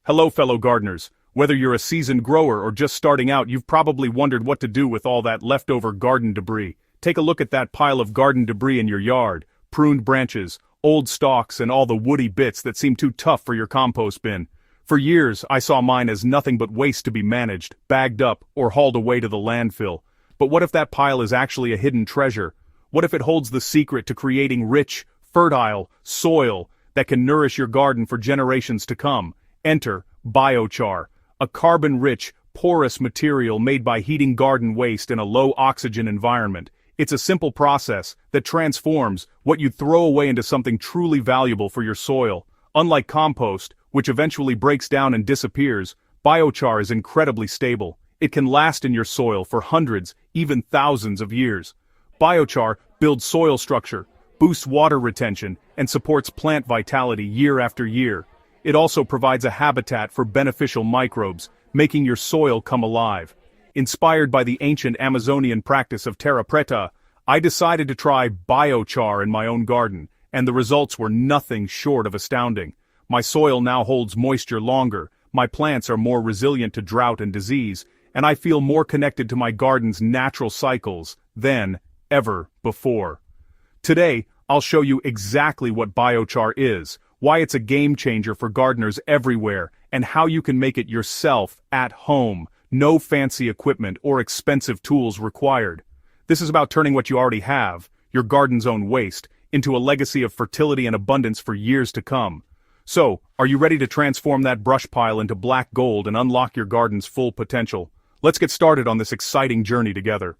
Hello fellow gardeners. Whether you're a seasoned grower or just starting out, you've probably wondered what to do with all that leftover garden debris. Take a look at that pile of garden debris in your yard. Pruned branches, old stalks, and all the woody bits that seem too tough for your compost bin. For years, I saw mine as nothing but waste to be managed, bagged up, or hauled away to the landfill. But what if that pile is actually a hidden treasure? What if it holds the secret to creating rich, fertile soil that can nourish your garden for generations to come? Enter biochar, a carbon-rich, porous material made by heating garden waste in a low-oxygen environment. It's a simple process that transforms what you throw away into something truly valuable for your soil. Unlike compost, which eventually breaks down and disappears, biochar is incredibly stable. It can last in your soil for hundreds, even thousands of years. Biochar builds soil structure, boosts water retention, and supports plant vitality year after year. It also provides a habitat for beneficial microbes, making your soil come alive. Inspired by the ancient Amazonian practice of terra preta, I decided to try biochar in my own garden, and the results were nothing short of astounding. My soil now holds moisture longer, my plants are more resilient to drought and disease, and I feel more connected to my garden's natural cycles than ever before. Today, I'll show you exactly what biochar is, why it's a game changer for gardeners everywhere, and how you can make it yourself at home. No fancy equipment or expensive tools required. This is about turning what you already have, your garden's own waste, into a legacy of fertility and abundance for years to come. So, are you ready to transform that brush pile into black gold and unlock your garden's full potential? Let's get started on this exciting journey together.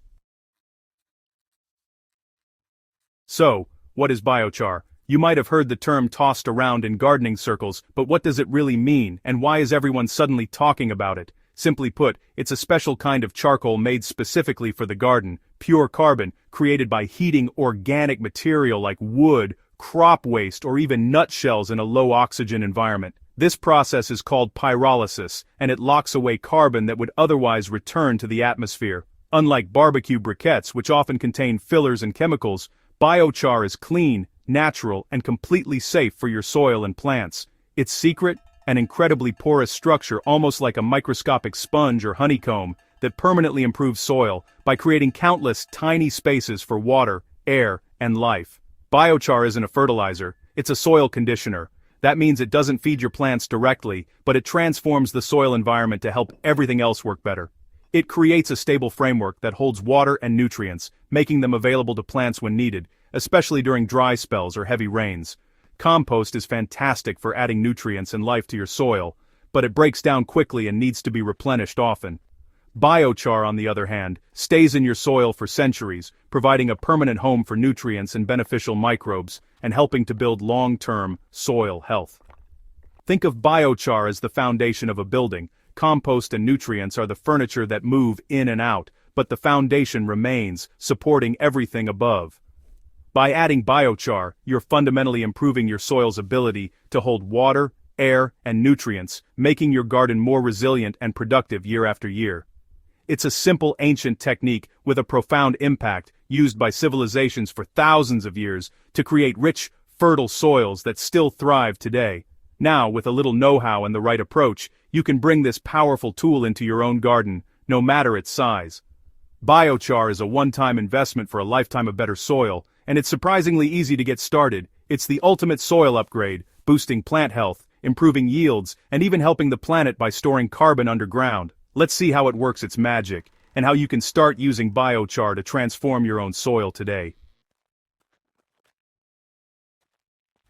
So, what is biochar? You might have heard the term tossed around in gardening circles, but what does it really mean, and why is everyone suddenly talking about it? Simply put, it's a special kind of charcoal made specifically for the garden, pure carbon, created by heating organic material like wood, crop waste, or even nutshells in a low-oxygen environment. This process is called pyrolysis, and it locks away carbon that would otherwise return to the atmosphere. Unlike barbecue briquettes, which often contain fillers and chemicals, biochar is clean, natural, and completely safe for your soil and plants. Its secret? An incredibly porous structure almost like a microscopic sponge or honeycomb that permanently improves soil by creating countless tiny spaces for water, air, and life. Biochar isn't a fertilizer, it's a soil conditioner. That means it doesn't feed your plants directly, but it transforms the soil environment to help everything else work better. It creates a stable framework that holds water and nutrients, making them available to plants when needed, especially during dry spells or heavy rains. Compost is fantastic for adding nutrients and life to your soil, but it breaks down quickly and needs to be replenished often. Biochar, on the other hand, stays in your soil for centuries, providing a permanent home for nutrients and beneficial microbes, and helping to build long-term soil health. Think of biochar as the foundation of a building. Compost and nutrients are the furniture that move in and out, but the foundation remains, supporting everything above. By adding biochar, you're fundamentally improving your soil's ability to hold water, air, and nutrients, making your garden more resilient and productive year after year. It's a simple ancient technique with a profound impact, used by civilizations for thousands of years to create rich, fertile soils that still thrive today. Now, with a little know-how and the right approach, you can bring this powerful tool into your own garden, no matter its size. Biochar is a one-time investment for a lifetime of better soil, and it's surprisingly easy to get started. It's the ultimate soil upgrade, boosting plant health, improving yields, and even helping the planet by storing carbon underground. Let's see how it works its magic, and how you can start using biochar to transform your own soil today.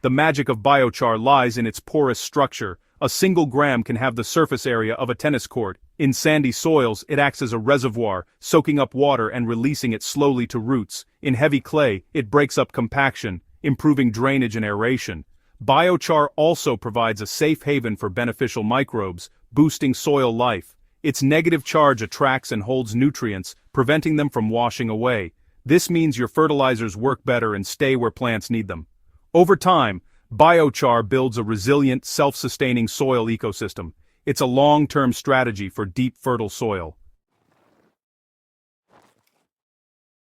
The magic of biochar lies in its porous structure. A single gram can have the surface area of a tennis court. In sandy soils, it acts as a reservoir, soaking up water and releasing it slowly to roots. In heavy clay, it breaks up compaction, improving drainage and aeration. Biochar also provides a safe haven for beneficial microbes, boosting soil life. Its negative charge attracts and holds nutrients, preventing them from washing away. This means your fertilizers work better and stay where plants need them. Over time, biochar builds a resilient, self-sustaining soil ecosystem. It's a long-term strategy for deep, fertile soil.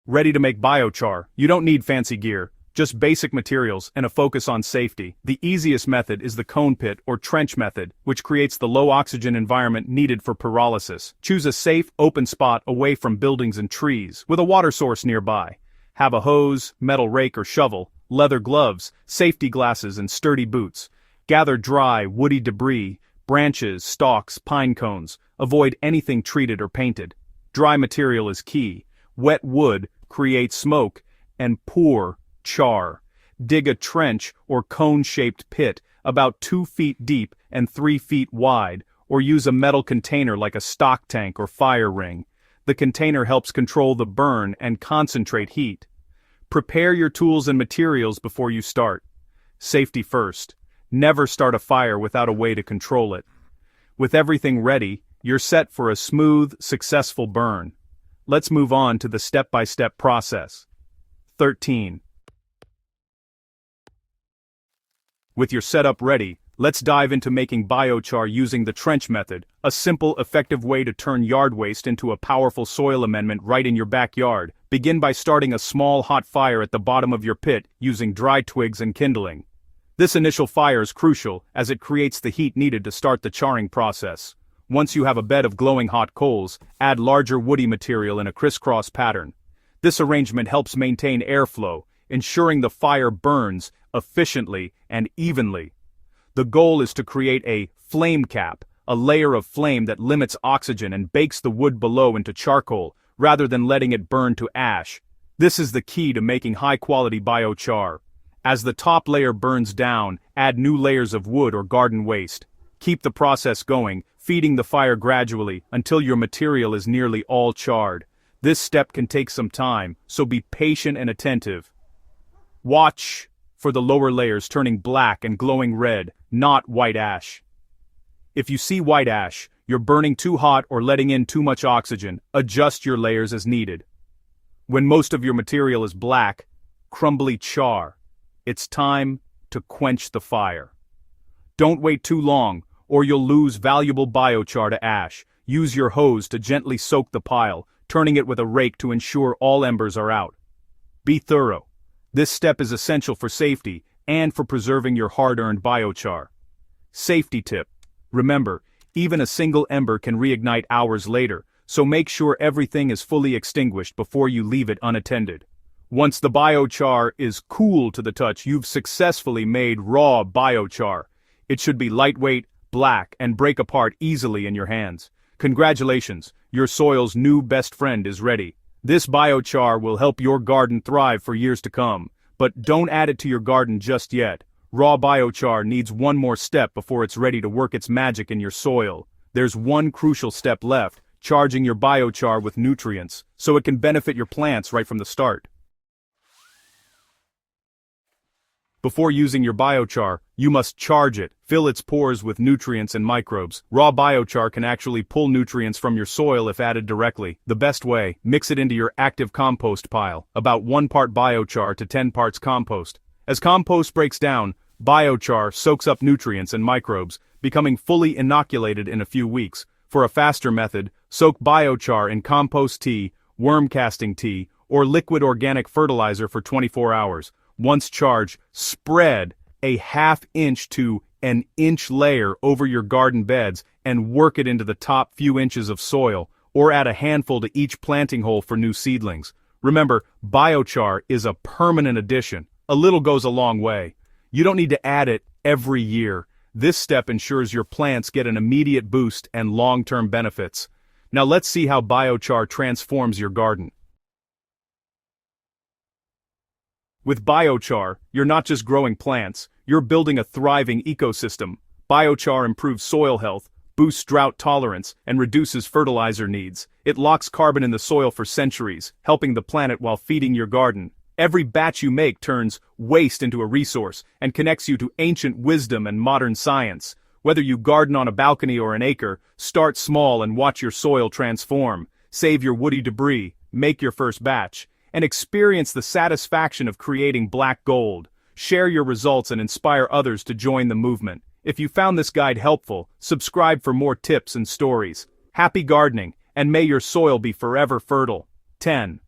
Ready to make biochar? You don't need fancy gear. just basic materials and a focus on safety. The easiest method is the cone pit or trench method, which creates the low oxygen environment needed for pyrolysis. Choose a safe, open spot away from buildings and trees, with a water source nearby. Have a hose, metal rake or shovel, leather gloves, safety glasses and sturdy boots. Gather dry, woody debris, branches, stalks, pine cones. Avoid anything treated or painted. Dry material is key. Wet wood creates smoke, and poor char. Dig a trench or cone-shaped pit about 2 feet deep and 3 feet wide, or use a metal container like a stock tank or fire ring. The container helps control the burn and concentrate heat. Prepare your tools and materials before you start. Safety first. Never start a fire without a way to control it. With everything ready, you're set for a smooth, successful burn. Let's move on to the step-by-step process. 13. With your setup ready, let's dive into making biochar using the trench method, a simple, effective way to turn yard waste into a powerful soil amendment right in your backyard. Begin by starting a small hot fire at the bottom of your pit using dry twigs and kindling. This initial fire is crucial as it creates the heat needed to start the charring process. Once you have a bed of glowing hot coals, add larger woody material in a crisscross pattern. This arrangement helps maintain airflow, ensuring the fire burns efficiently and evenly. The goal is to create a flame cap, a layer of flame that limits oxygen and bakes the wood below into charcoal, rather than letting it burn to ash. This is the key to making high-quality biochar. As the top layer burns down, add new layers of wood or garden waste. Keep the process going, feeding the fire gradually until your material is nearly all charred. This step can take some time, so be patient and attentive. Watch for the lower layers turning black and glowing red, not white ash. If you see white ash, you're burning too hot or letting in too much oxygen. Adjust your layers as needed. When most of your material is black, crumbly char, it's time to quench the fire. Don't wait too long, or you'll lose valuable biochar to ash. Use your hose to gently soak the pile, turning it with a rake to ensure all embers are out. Be thorough. This step is essential for safety and for preserving your hard-earned biochar. Safety tip. Remember, even a single ember can reignite hours later, so make sure everything is fully extinguished before you leave it unattended. Once the biochar is cool to the touch, you've successfully made raw biochar. It should be lightweight, black, and break apart easily in your hands. Congratulations, your soil's new best friend is ready. This biochar will help your garden thrive for years to come, but don't add it to your garden just yet. Raw biochar needs one more step before it's ready to work its magic in your soil. There's one crucial step left, charging your biochar with nutrients, so it can benefit your plants right from the start. Before using your biochar, you must charge it, fill its pores with nutrients and microbes. Raw biochar can actually pull nutrients from your soil if added directly. The best way, mix it into your active compost pile, about 1 part biochar to 10 parts compost. As compost breaks down, biochar soaks up nutrients and microbes, becoming fully inoculated in a few weeks. For a faster method, soak biochar in compost tea, worm casting tea, or liquid organic fertilizer for 24 hours. Once charged, spread a 1/2 inch to an inch layer over your garden beds and work it into the top few inches of soil, or add a handful to each planting hole for new seedlings. Remember, biochar is a permanent addition. A little goes a long way. You don't need to add it every year. This step ensures your plants get an immediate boost and long-term benefits. Now let's see how biochar transforms your garden. With biochar, you're not just growing plants, you're building a thriving ecosystem. Biochar improves soil health, boosts drought tolerance, and reduces fertilizer needs. It locks carbon in the soil for centuries, helping the planet while feeding your garden. Every batch you make turns waste into a resource and connects you to ancient wisdom and modern science. Whether you garden on a balcony or an acre, start small and watch your soil transform. Save your woody debris, make your first batch, and experience the satisfaction of creating black gold. Share your results and inspire others to join the movement. If you found this guide helpful, subscribe for more tips and stories. Happy gardening, and may your soil be forever fertile. 10.